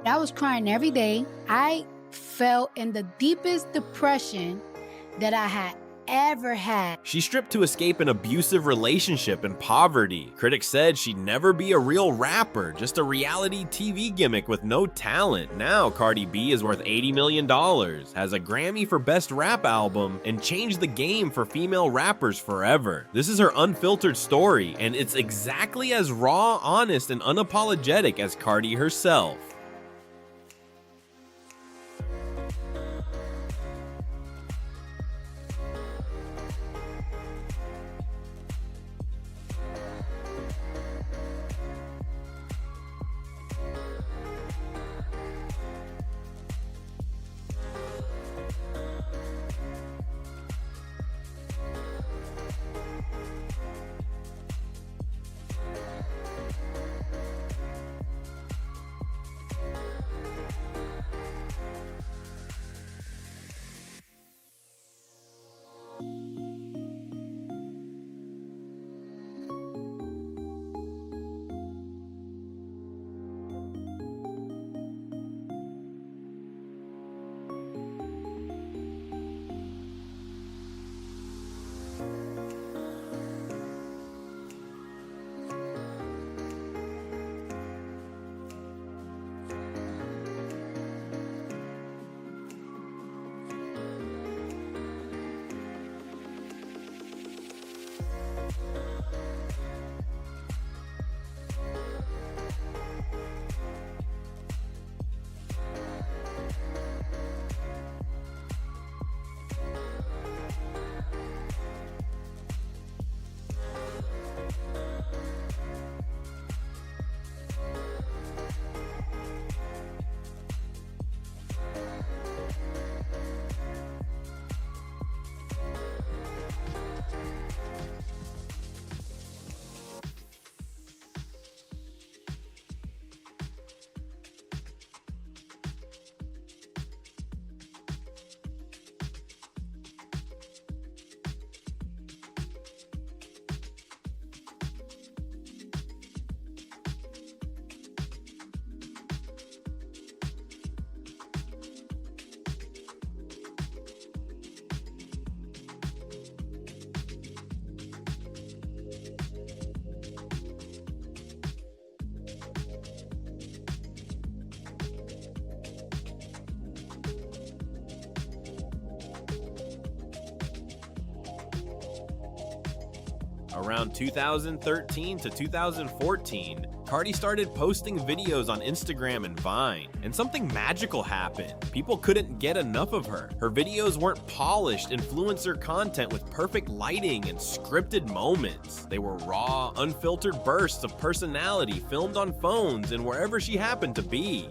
I was crying every day. I fell in the deepest depression that I had ever had. She stripped to escape an abusive relationship and poverty. Critics said she'd never be a real rapper, just a reality TV gimmick with no talent. Now Cardi B is worth $80 million, has a Grammy for Best Rap Album, and changed the game for female rappers forever. This is her unfiltered story, and it's exactly as raw, honest, and unapologetic as Cardi herself. Around 2013 to 2014, Cardi started posting videos on Instagram and Vine, and something magical happened. People couldn't get enough of her. Her videos weren't polished influencer content with perfect lighting and scripted moments. They were raw, unfiltered bursts of personality filmed on phones and wherever she happened to be.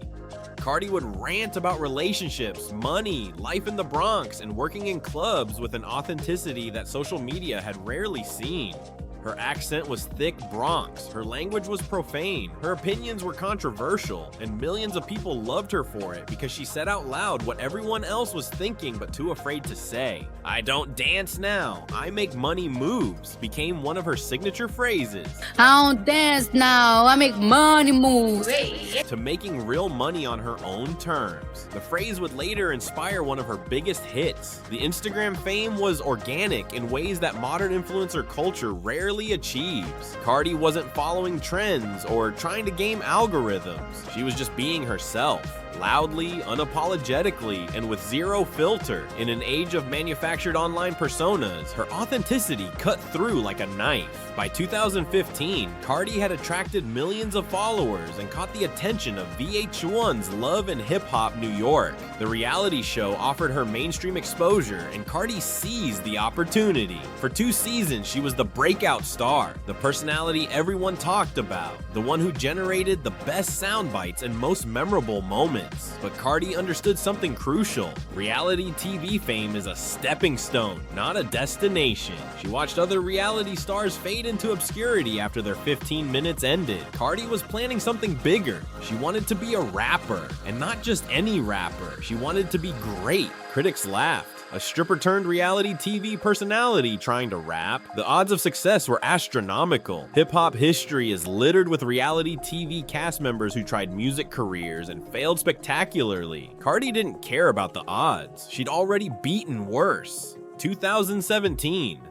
Cardi would rant about relationships, money, life in the Bronx, and working in clubs with an authenticity that social media had rarely seen. Her accent was thick Bronx, her language was profane, her opinions were controversial, and millions of people loved her for it because she said out loud what everyone else was thinking but too afraid to say. "I don't dance now, I make money moves" became one of her signature phrases. I don't dance now, I make money moves. To making real money on her own terms. The phrase would later inspire one of her biggest hits. The Instagram fame was organic in ways that modern influencer culture rarely achieves. Cardi wasn't following trends or trying to game algorithms. She was just being herself. Loudly, unapologetically, and with zero filter. In an age of manufactured online personas, her authenticity cut through like a knife. By 2015, Cardi had attracted millions of followers and caught the attention of VH1's Love and Hip Hop New York. The reality show offered her mainstream exposure, and Cardi seized the opportunity. For 2 seasons, she was the breakout star, the personality everyone talked about, the one who generated the best sound bites and most memorable moments. chance. But Cardi understood something crucial. Reality TV fame is a stepping stone, not a destination. She watched other reality stars fade into obscurity after their 15 minutes ended. Cardi was planning something bigger. She wanted to be a rapper, and not just any rapper. She wanted to be great. Critics laughed. A stripper turned reality TV personality trying to rap. The odds of success were astronomical. Hip-hop history is littered with reality TV cast members who tried music careers and failed spectacularly. Cardi didn't care about the odds. She'd already beaten worse. 2017.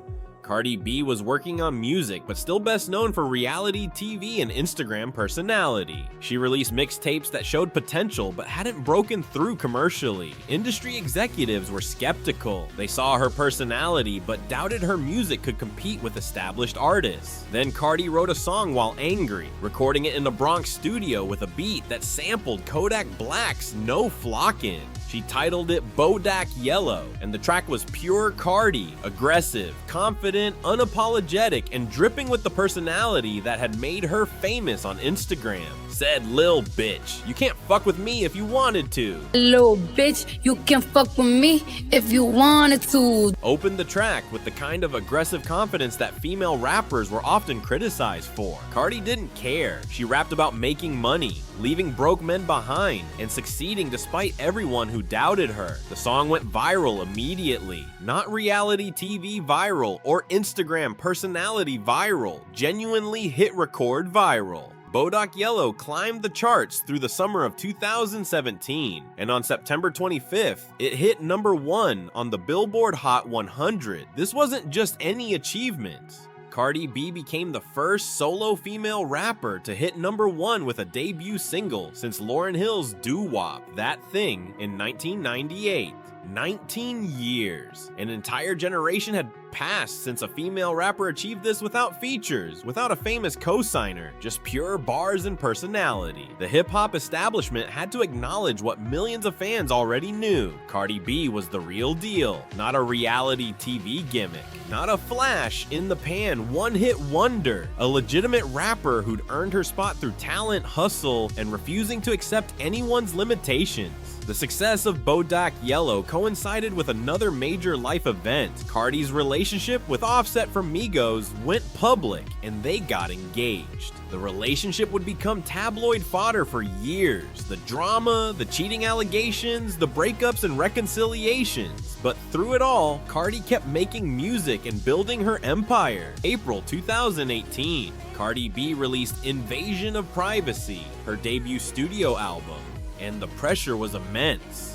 Cardi B was working on music, but still best known for reality TV and Instagram personality. She released mixtapes that showed potential, but hadn't broken through commercially. Industry executives were skeptical. They saw her personality, but doubted her music could compete with established artists. Then Cardi wrote a song while angry, recording it in a Bronx studio with a beat that sampled Kodak Black's No Flockin'. She titled it Bodak Yellow, and the track was pure Cardi, aggressive, confident, unapologetic, and dripping with the personality that had made her famous on Instagram. Said Lil Bitch, you can't fuck with me if you wanted to. Little bitch, you can fuck with me if you wanted to. Opened the track with the kind of aggressive confidence that female rappers were often criticized for. Cardi didn't care. She rapped about making money, leaving broke men behind, and succeeding despite everyone who doubted her. The song went viral immediately. Not reality TV viral or Instagram personality viral. Genuinely hit record viral. Bodak Yellow climbed the charts through the summer of 2017, and on September 25th, it hit #1 on the Billboard Hot 100. This wasn't just any achievement. Cardi B became the first solo female rapper to hit #1 with a debut single since Lauryn Hill's Doo-Wop, That Thing, in 1998. 19 years. An entire generation had passed since a female rapper achieved this without features, without a famous co-signer, just pure bars and personality. The hip-hop establishment had to acknowledge what millions of fans already knew. Cardi B was the real deal, not a reality TV gimmick, not a flash in the pan one-hit wonder, a legitimate rapper who'd earned her spot through talent, hustle, and refusing to accept anyone's limitations. The success of Bodak Yellow coincided with another major life event. Cardi's relationship with Offset from Migos went public, and they got engaged. The relationship would become tabloid fodder for years. The drama, the cheating allegations, the breakups and reconciliations. But through it all, Cardi kept making music and building her empire. April 2018, Cardi B released Invasion of Privacy, her debut studio album, and the pressure was immense.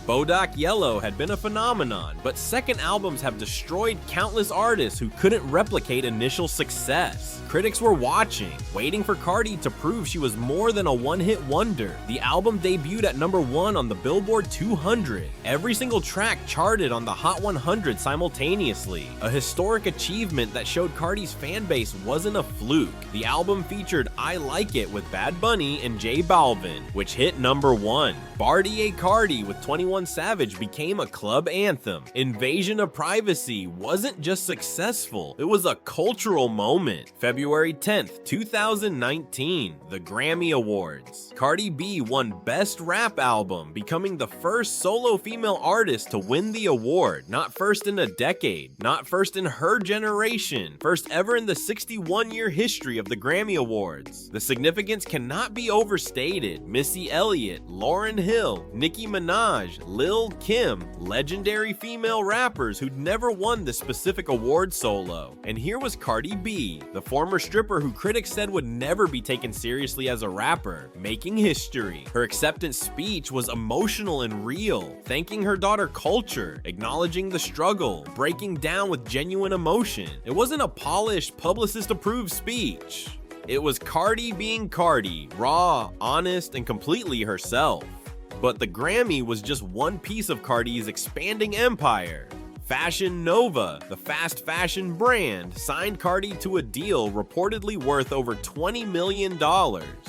Bodak Yellow had been a phenomenon, but second albums have destroyed countless artists who couldn't replicate initial success. Critics were watching, waiting for Cardi to prove she was more than a one-hit wonder. The album debuted at #1 on the Billboard 200. Every single track charted on the Hot 100 simultaneously. A historic achievement that showed Cardi's fanbase wasn't a fluke. The album featured I Like It with Bad Bunny and J Balvin, which hit #1. Bartier Cardi with 21 Savage became a club anthem. Invasion of Privacy wasn't just successful, it was a cultural moment. February 10th, 2019, the Grammy Awards. Cardi B won Best Rap Album, becoming the first solo female artist to win the award. Not first in a decade, not first in her generation, first ever in the 61-year history of the Grammy Awards. The significance cannot be overstated. Missy Elliott, Lauryn Hill, Nicki Minaj, Lil Kim, legendary female rappers who'd never won this specific award solo. And here was Cardi B, the former stripper who critics said would never be taken seriously as a rapper, making history. Her acceptance speech was emotional and real, thanking her daughter Culture, acknowledging the struggle, breaking down with genuine emotion. It wasn't a polished, publicist-approved speech. It was Cardi being Cardi, raw, honest, and completely herself. But the Grammy was just one piece of Cardi's expanding empire. Fashion Nova, the fast fashion brand, signed Cardi to a deal reportedly worth over $20 million,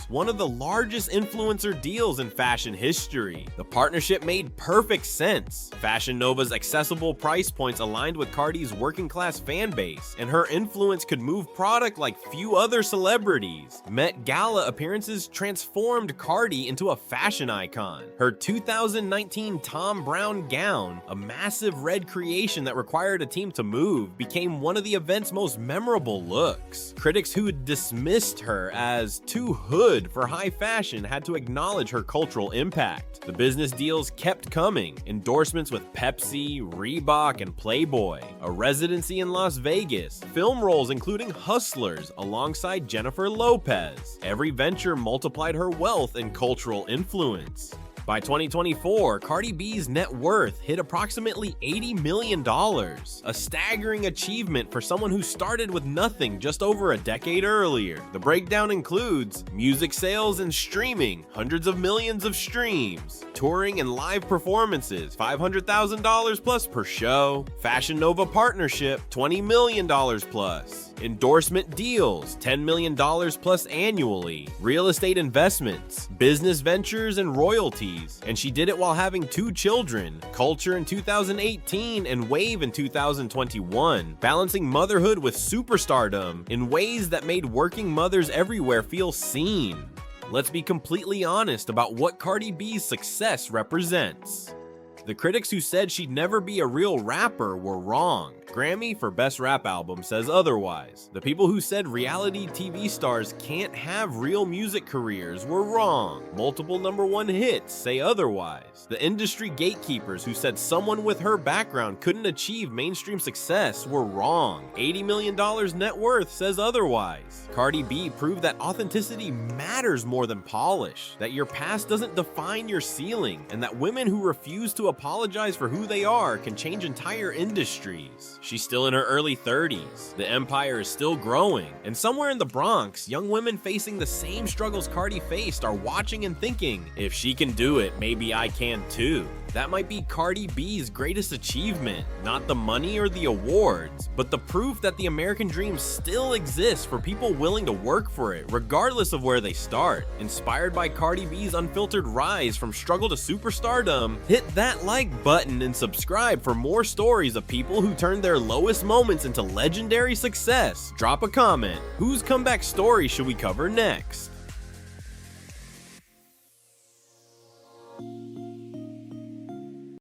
one of the largest influencer deals in fashion history. The partnership made perfect sense. Fashion Nova's accessible price points aligned with Cardi's working-class fan base, and her influence could move product like few other celebrities. Met Gala appearances transformed Cardi into a fashion icon. Her 2019 Tom Brown gown, a massive red creation that required a team to move, became one of the event's most memorable looks. Critics who dismissed her as too hood for high fashion had to acknowledge her cultural impact. The business deals kept coming: endorsements with Pepsi, Reebok, and Playboy, a residency in Las Vegas, film roles including Hustlers alongside Jennifer Lopez. Every venture multiplied her wealth and cultural influence. By 2024, Cardi B's net worth hit approximately $80 million, a staggering achievement for someone who started with nothing just over a decade earlier. The breakdown includes music sales and streaming, hundreds of millions of streams, touring and live performances, $500,000 plus per show, Fashion Nova partnership, $20 million plus, endorsement deals, $10 million plus annually, real estate investments, business ventures, and royalties. And she did it while having 2 children, Culture in 2018 and Wave in 2021, balancing motherhood with superstardom in ways that made working mothers everywhere feel seen. Let's be completely honest about what Cardi B's success represents. The critics who said she'd never be a real rapper were wrong. Grammy for Best Rap Album says otherwise. The people who said reality TV stars can't have real music careers were wrong. Multiple #1 hits say otherwise. The industry gatekeepers who said someone with her background couldn't achieve mainstream success were wrong. $80 million net worth says otherwise. Cardi B proved that authenticity matters more than polish, that your past doesn't define your ceiling, and that women who refuse to apologize for who they are can change entire industries. She's still in her early 30s. The empire is still growing. And somewhere in the Bronx, young women facing the same struggles Cardi faced are watching and thinking, if she can do it, maybe I can too. That might be Cardi B's greatest achievement, not the money or the awards, but the proof that the American dream still exists for people willing to work for it, regardless of where they start. Inspired by Cardi B's unfiltered rise from struggle to superstardom, hit that like button and subscribe for more stories of people who turned their lowest moments into legendary success. Drop a comment. Whose comeback story should we cover next?